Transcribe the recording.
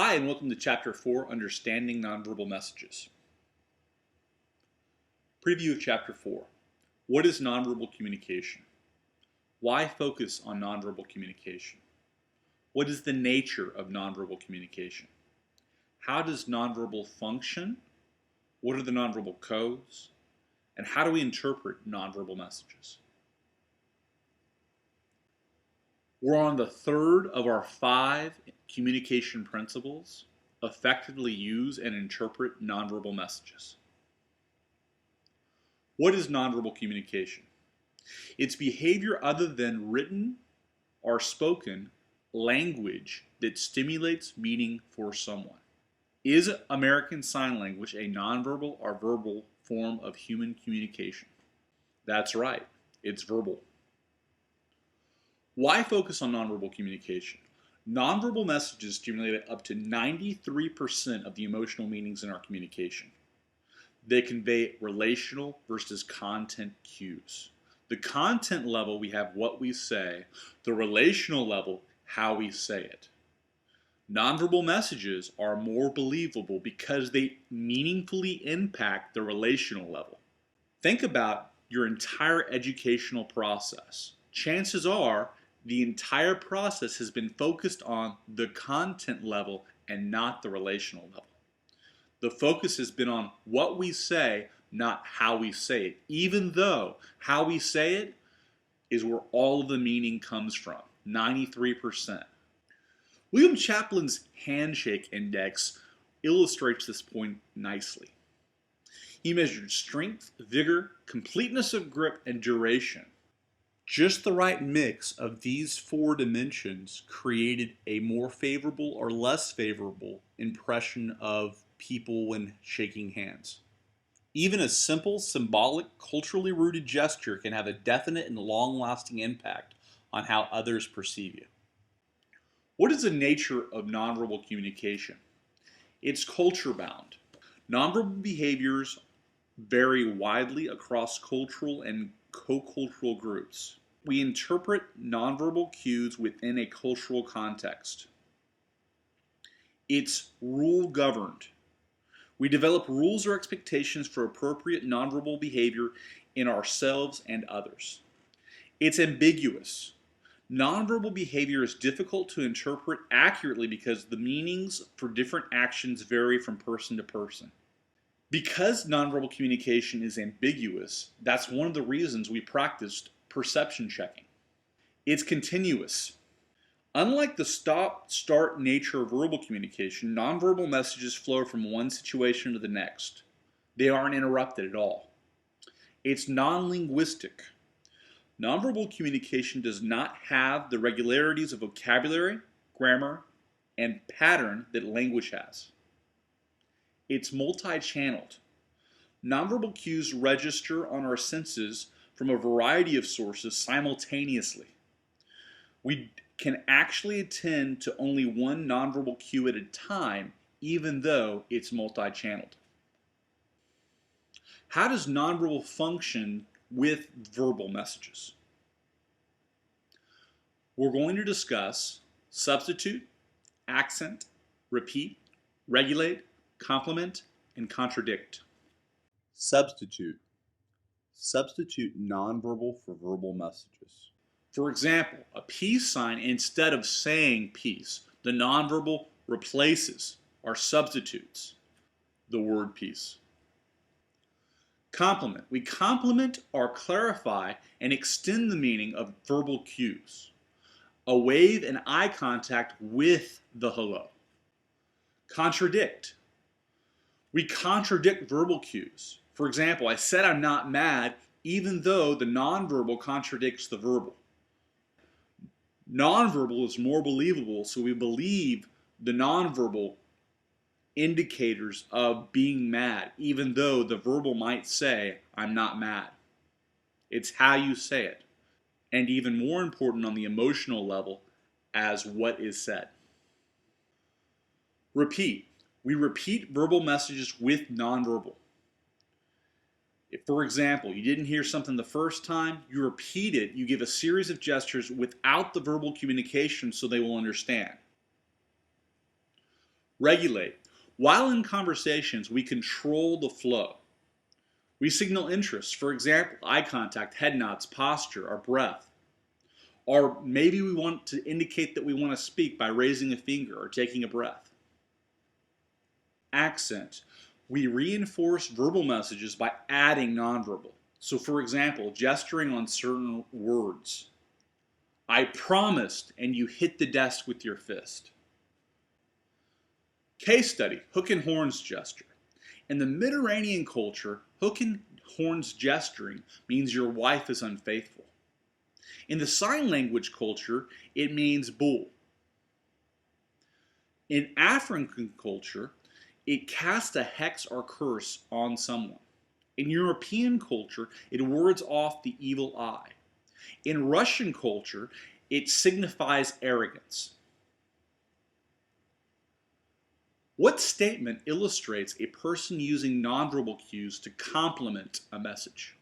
Hi, and welcome to Chapter 4, Understanding Nonverbal Messages. Preview of Chapter 4. What is nonverbal communication? Why focus on nonverbal communication? What is the nature of nonverbal communication? How does nonverbal function? What are the nonverbal codes? And how do we interpret nonverbal messages? We're on the third of our 5 communication principles. Effectively use and interpret nonverbal messages. What is nonverbal communication? It's behavior other than written or spoken language that stimulates meaning for someone. Is American Sign Language a nonverbal or verbal form of human communication? That's right, it's verbal. Why focus on nonverbal communication? Nonverbal messages stimulate up to 93% of the emotional meanings in our communication. They convey relational versus content cues. The content level, we have what we say. The relational level, how we say it. Nonverbal messages are more believable because they meaningfully impact the relational level. Think about your entire educational process. Chances are the entire process has been focused on the content level and not the relational level. The focus has been on what we say, not how we say it, even though how we say it is where all of the meaning comes from, 93%. William Chaplin's handshake index illustrates this point nicely. He measured strength, vigor, completeness of grip, and duration. Just the right mix of these 4 dimensions created a more favorable or less favorable impression of people when shaking hands. Even a simple, symbolic, culturally rooted gesture can have a definite and long-lasting impact on how others perceive you. What is the nature of nonverbal communication? It's culture-bound. Nonverbal behaviors vary widely across cultural and co-cultural groups. We interpret nonverbal cues within a cultural context. It's rule-governed. We develop rules or expectations for appropriate nonverbal behavior in ourselves and others. It's ambiguous. Nonverbal behavior is difficult to interpret accurately because the meanings for different actions vary from person to person. Because nonverbal communication is ambiguous, that's one of the reasons we practiced perception checking. It's continuous. Unlike the stop-start nature of verbal communication, nonverbal messages flow from one situation to the next. They aren't interrupted at all. It's non-linguistic. Nonverbal communication does not have the regularities of vocabulary, grammar, and pattern that language has. It's multi-channeled. Nonverbal cues register on our senses from a variety of sources simultaneously. We can actually attend to only one nonverbal cue at a time, even though it's multi-channeled. How does nonverbal function with verbal messages? We're going to discuss substitute, accent, repeat, regulate, complement, and contradict. Substitute. Substitute nonverbal for verbal messages. For example, a peace sign, instead of saying peace, the nonverbal replaces or substitutes the word peace. Complement. We complement or clarify and extend the meaning of verbal cues. A wave and eye contact with the hello. Contradict. We contradict verbal cues. For example, I said I'm not mad, even though the nonverbal contradicts the verbal. Nonverbal is more believable, so we believe the nonverbal indicators of being mad, even though the verbal might say, I'm not mad. It's how you say it, and even more important on the emotional level as what is said. Repeat. We repeat verbal messages with nonverbal. If, for example, you didn't hear something the first time, you repeat it, you give a series of gestures without the verbal communication so they will understand. Regulate. While in conversations, we control the flow. We signal interest, for example, eye contact, head nods, posture, our breath. Or maybe we want to indicate that we want to speak by raising a finger or taking a breath. Accent. We reinforce verbal messages by adding nonverbal. So for example, gesturing on certain words. I promised, and you hit the desk with your fist. Case study, hook and horns gesture. In the Mediterranean culture, hook and horns gesturing means your wife is unfaithful. In the sign language culture, it means bull. In African culture, it casts a hex or curse on someone. In European culture, it wards off the evil eye. In Russian culture, it signifies arrogance. What statement illustrates a person using nonverbal cues to complement a message?